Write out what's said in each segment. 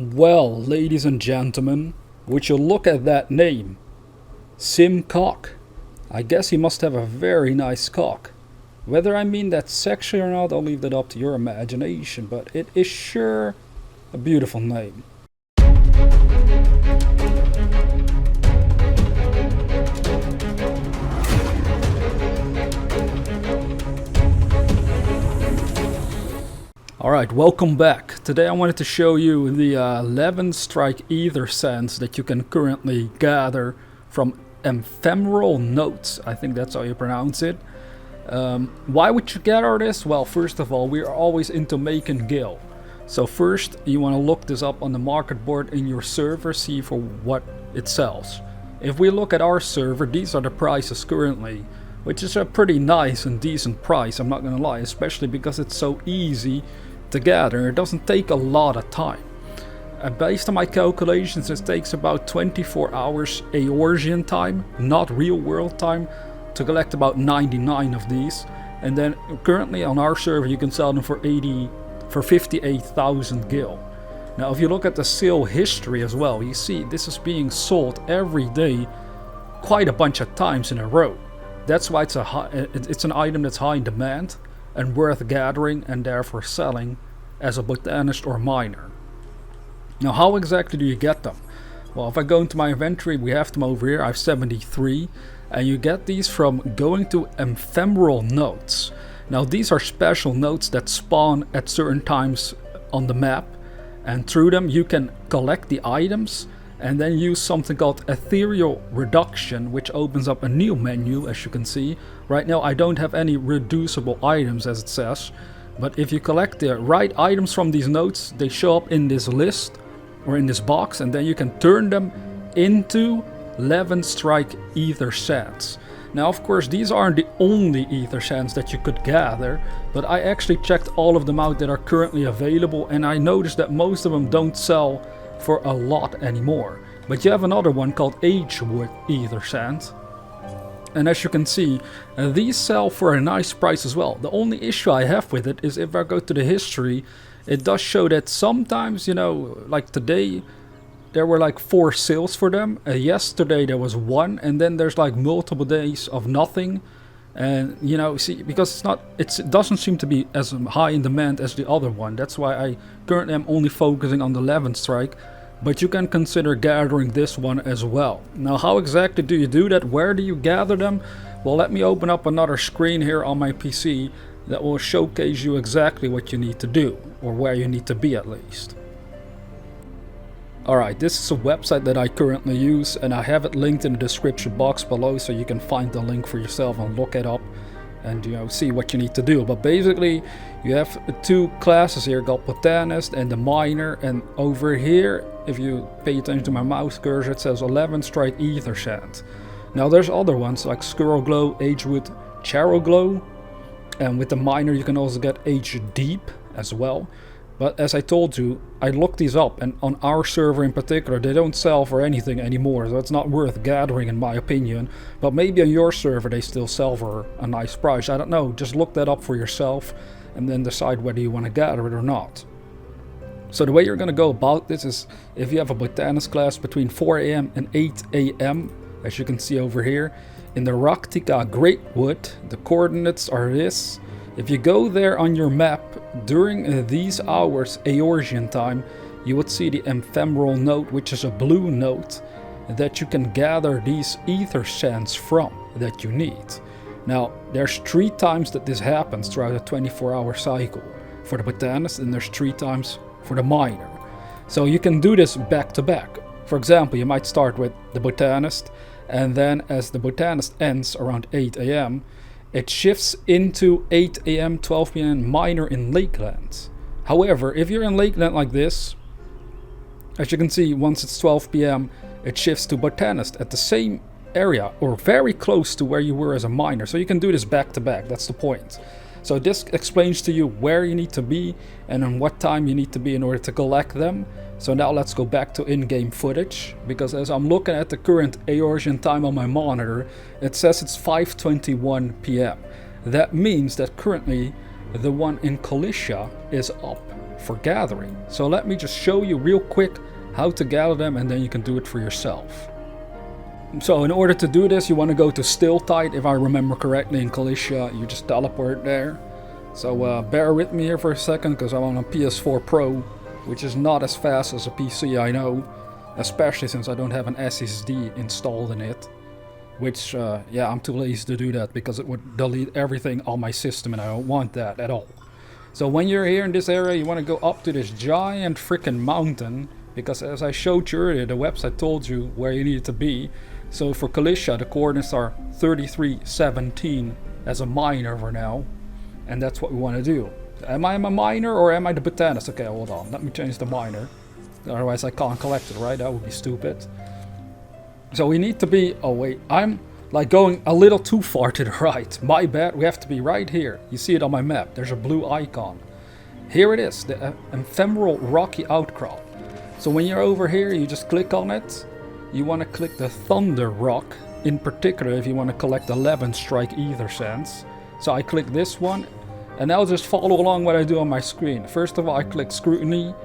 Well, ladies and gentlemen, would you look at that name? Simcock. I guess he must have a very nice cock. Whether I mean that sexually or not, I'll leave that up to your imagination, but it is sure a beautiful name. Alright, welcome back. Today I wanted to show you the Levinstrike Aeathersands that you can currently gather from ephemeral notes. I think that's how you pronounce it. Why would you gather this? Well, first of all, we are always into making gil. So first, you want to look this up on the market board in your server, see for what it sells. If we look at our server, these are the prices currently, which is a pretty nice and decent price, I'm not gonna lie, especially because it's so easy to gather. It doesn't take a lot of time. Based on my calculations, it takes about 24 hours Aeathersand time, not real world time, to collect about 99 of these. And then currently on our server you can sell them for 58,000 gil. Now if you look at the sale history as well, you see this is being sold every day quite a bunch of times in a row. That's why it's an item that's high in demand and worth gathering and therefore selling as a botanist or miner. Now how exactly do you get them? Well, if I go into my inventory, we have them over here. I have 73, and you get these from going to ephemeral notes. Now these are special notes that spawn at certain times on the map, and through them you can collect the items and then use something called ethereal reduction, which opens up a new menu. As you can see right now, I don't have any reducible items as it says, but if you collect the right items from these notes, they show up in this list or in this box, and then you can turn them into Levinstrike Aeathersands. Now of course these aren't the only Aeathersands that you could gather, but I actually checked all of them out that are currently available, and I noticed that most of them don't sell for a lot anymore. But you have another one called Agewood Aeathersand, and as you can see, these sell for a nice price as well. The only issue I have with it is if I go to the history, it does show that sometimes, you know, like today there were like 4 sales for them, yesterday there was 1, and then there's like multiple days of nothing. And you know, see, because it doesn't seem to be as high in demand as the other one. That's why I currently am only focusing on the Levinstrike, but you can consider gathering this one as well. Now how exactly do you do that? Where do you gather them? Well, let me open up another screen here on my PC that will showcase you exactly what you need to do, or where you need to be at least. Alright, this is a website that I currently use, and I have it linked in the description box below, so you can find the link for yourself and look it up and, you know, see what you need to do. But basically you have 2 classes here called botanist and the miner, and over here, if you pay attention to my mouse cursor, it says Levinstrike Aeathersand. Now there's other ones like Squirrel Glow, Agewood, Charrow Glow, and with the miner you can also get Age Deep as well. But as I told you, I looked these up, and on our server in particular, they don't sell for anything anymore, so it's not worth gathering in my opinion. But maybe on your server they still sell for a nice price, I don't know. Just look that up for yourself and then decide whether you want to gather it or not. So the way you're going to go about this is, if you have a botanist class between 4 AM and 8 AM, as you can see over here, in the Raktika Greatwood, the coordinates are this. If you go there on your map during these hours Aeathersand time, you would see the ephemeral note, which is a blue note that you can gather these Aeathersands from that you need. Now there's 3 times that this happens throughout a 24-hour cycle for the botanist, and there's 3 times for the miner. So you can do this back to back. For example, you might start with the botanist, and then as the botanist ends around 8 AM, it shifts into 8 AM, 12 PM miner in Lakeland. However, if you're in Lakeland like this, as you can see, once it's 12 PM, it shifts to botanist at the same area or very close to where you were as a miner. So you can do this back to back, that's the point. So this explains to you where you need to be and on what time you need to be in order to collect them. So now let's go back to in-game footage, because as I'm looking at the current Aeathersand time on my monitor, it says it's 5:21 PM. That means that currently the one in Kalisha is up. for gathering. So let me just show you real quick how to gather them, and then you can do it for yourself. So in order to do this, you want to go to Stiltide, if I remember correctly, in Kalisha. You just teleport there. So bear with me here for a second, because I'm on a PS4 Pro, which is not as fast as a PC, I know. Especially since I don't have an SSD installed in it. Which, yeah, I'm too lazy to do that, because it would delete everything on my system, and I don't want that at all. So when you're here in this area, you want to go up to this giant freaking mountain, because as I showed you earlier, the website told you where you needed to be. So for Kalisha, the coordinates are 3317 as a miner for now, and that's what we want to do. Am I a miner or am I the botanist? Okay, hold on, let me change the miner. Otherwise I can't collect it, right? That would be stupid. So we need to be... Oh wait, I'm like going a little too far to the right. My bad, we have to be right here. You see it on my map, there's a blue icon. Here it is, the ephemeral rocky outcrop. So when you're over here, you just click on it. You want to click the Thunder Rock, in particular if you want to collect the Levinstrike Aeathersands. So I click this one, and now just follow along what I do on my screen. First of all, I click Scrutiny,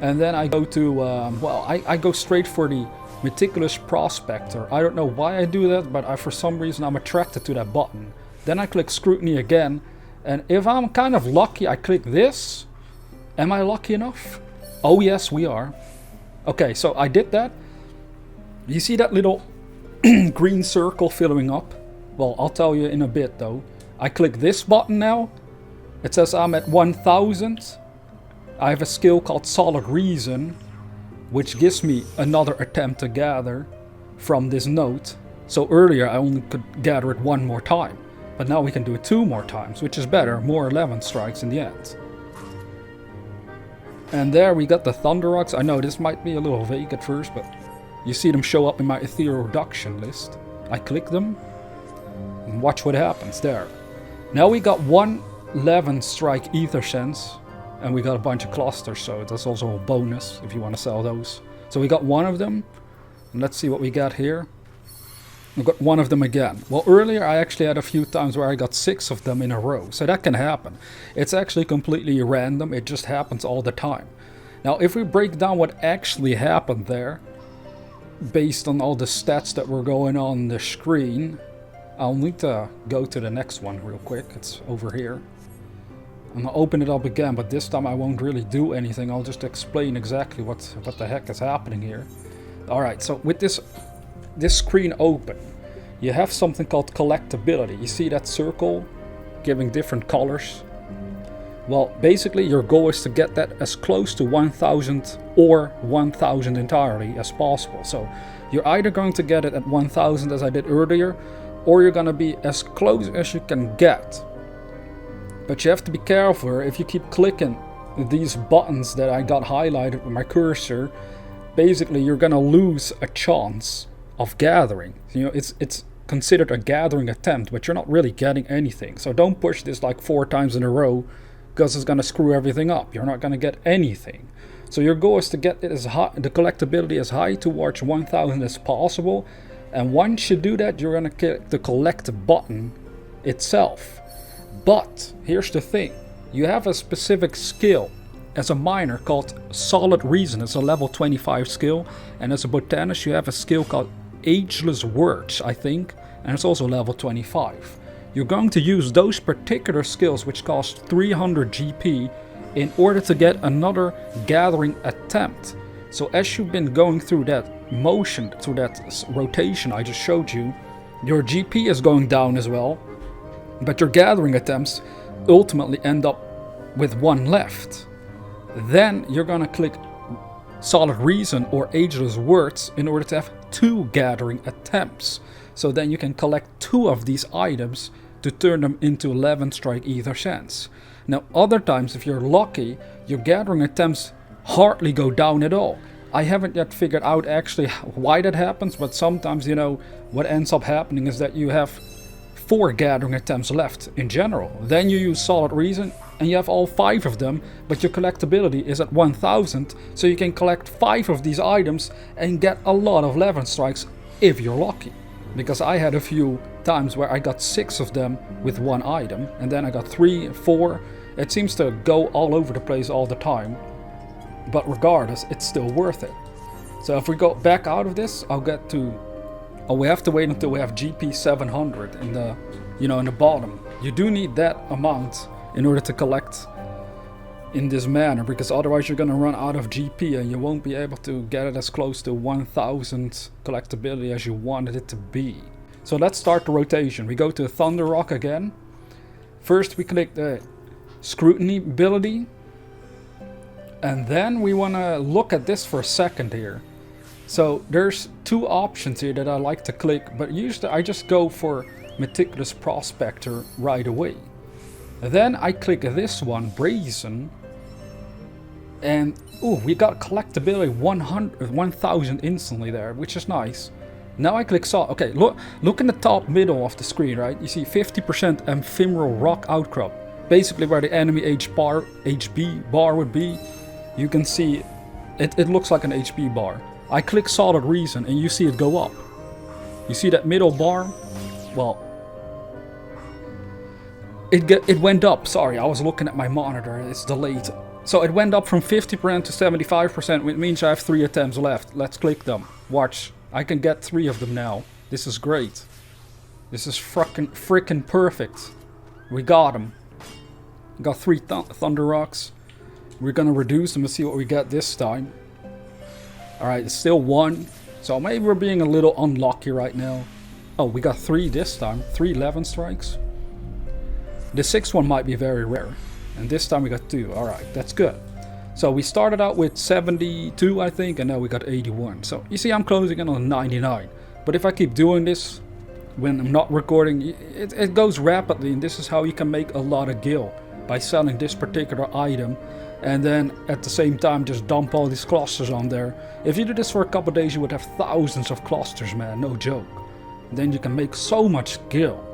and then I go to, well, I go straight for the Meticulous Prospector. I don't know why I do that, but for some reason I'm attracted to that button. Then I click Scrutiny again, and if I'm kind of lucky, I click this. Am I lucky enough? Oh yes, we are. Okay, so I did that. You see that little green circle filling up? Well, I'll tell you in a bit though. I click this button now. It says I'm at 1000. I have a skill called Solid Reason, which gives me another attempt to gather from this node. So earlier I only could gather it one more time, but now we can do it 2 more times, which is better, more Levinstrikes in the end. And there we got the Thunder Rocks. I know this might be a little vague at first, but you see them show up in my ethereal reduction list. I click them, and watch what happens there. Now we got 1 Levinstrike Aeathersands, and we got a bunch of clusters, so that's also a bonus if you want to sell those. So we got 1 of them, and let's see what we got here. We got 1 of them again. Well, earlier I actually had a few times where I got 6 of them in a row, so that can happen. It's actually completely random, it just happens all the time. Now if we break down what actually happened there, based on all the stats that were going on the screen, I'll need to go to the next one real quick. It's over here. I'm gonna open it up again, but this time I won't really do anything. I'll just explain exactly what the heck is happening here. Alright, so with this screen open, you have something called collectability. You see that circle giving different colors? Well, basically your goal is to get that as close to 1000 or 1000 entirely as possible. So you're either going to get it at 1000 as I did earlier, or you're gonna be as close as you can get. But you have to be careful if you keep clicking these buttons that I got highlighted with my cursor. Basically you're gonna lose a chance of gathering. You know, it's considered a gathering attempt, but you're not really getting anything. So don't push this like 4 times in a row, because it's gonna screw everything up. You're not gonna get anything. So your goal is to get it as high, the collectability as high towards 1000 as possible. And once you do that, you're gonna click the collect button itself. But here's the thing, you have a specific skill as a miner called Solid Reason. It's a level 25 skill, and as a botanist you have a skill called Ageless Words, I think, and it's also level 25. You're going to use those particular skills, which cost 300 GP, in order to get another gathering attempt. So as you've been going through that motion, through that rotation I just showed you, your GP is going down as well, but your gathering attempts ultimately end up with 1 left. Then you're gonna click Solid Reason or Ageless Words in order to have 2 gathering attempts. So then you can collect 2 of these items to turn them into Levinstrike Aeathersands. Now other times, if you're lucky, your gathering attempts hardly go down at all. I haven't yet figured out actually why that happens, but sometimes, you know, what ends up happening is that you have 4 gathering attempts left in general. Then you use Solid Reason and you have all 5 of them, but your collectability is at 1000, so you can collect 5 of these items and get a lot of Levinstrikes if you're lucky. Because I had a few times where I got 6 of them with 1 item, and then I got 3, 4, It seems to go all over the place all the time, but regardless, it's still worth it. So if we go back out of this, I'll get to... Oh, we have to wait until we have GP 700 in the, in the bottom. You do need that amount in order to collect in this manner, because otherwise you're gonna run out of GP and you won't be able to get it as close to 1000 collectability as you wanted it to be. So let's start the rotation. We go to Thunder Rock again. First we click the scrutiny ability, and then we want to look at this for a second here. So there's two options here that I like to click, but usually I just go for Meticulous Prospector right away. Then I click this one, Brazen, and we got collectability 1000 instantly there, which is nice. Now I click Solid. Okay, look in the top middle of the screen, right? You see 50% ephemeral rock outcrop. Basically where the enemy HB bar would be. You can see it looks like an HB bar. I click Solid Reason and you see it go up. You see that middle bar? Well, it went up. Sorry, I was looking at my monitor. It's delayed. So it went up from 50% to 75%, which means I have 3 attempts left. Let's click them. Watch. I can get 3 of them now. This is great. This is frickin' perfect. We got them. Got 3 Thunder Rocks. We're gonna reduce them and see what we get this time. Alright, it's still 1. So maybe we're being a little unlucky right now. Oh, we got 3 this time. 3 Levinstrikes. The 6th one might be very rare. And this time we got 2. Alright, that's good. So we started out with 72, I think, and now we got 81. So you see I'm closing in on 99. But if I keep doing this when I'm not recording, it goes rapidly, and this is how you can make a lot of gil. By selling this particular item and then at the same time just dump all these clusters on there. If you did this for a couple days, you would have thousands of clusters, man, no joke. And then you can make so much gil.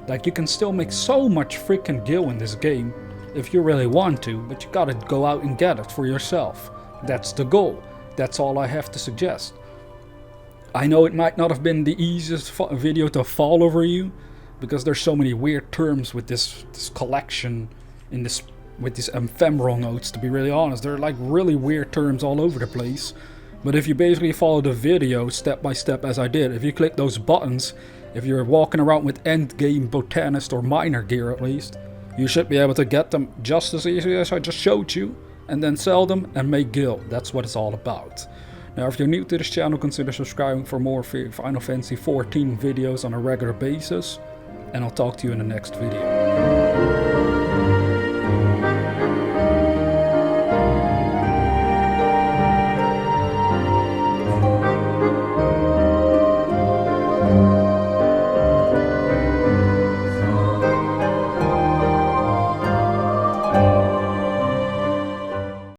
Like, you can still make so much freaking gil in this game if you really want to, but you gotta go out and get it for yourself. That's the goal. That's all I have to suggest. I know it might not have been the easiest video to follow for you, because there's so many weird terms with this collection with these ephemeral notes, to be really honest. They're like really weird terms all over the place. But if you basically follow the video step by step as I did, if you click those buttons, if you're walking around with endgame botanist or miner gear at least, you should be able to get them just as easy as I just showed you, and then sell them and make gil. That's what it's all about. Now, if you're new to this channel, consider subscribing for more Final Fantasy XIV videos on a regular basis, and I'll talk to you in the next video.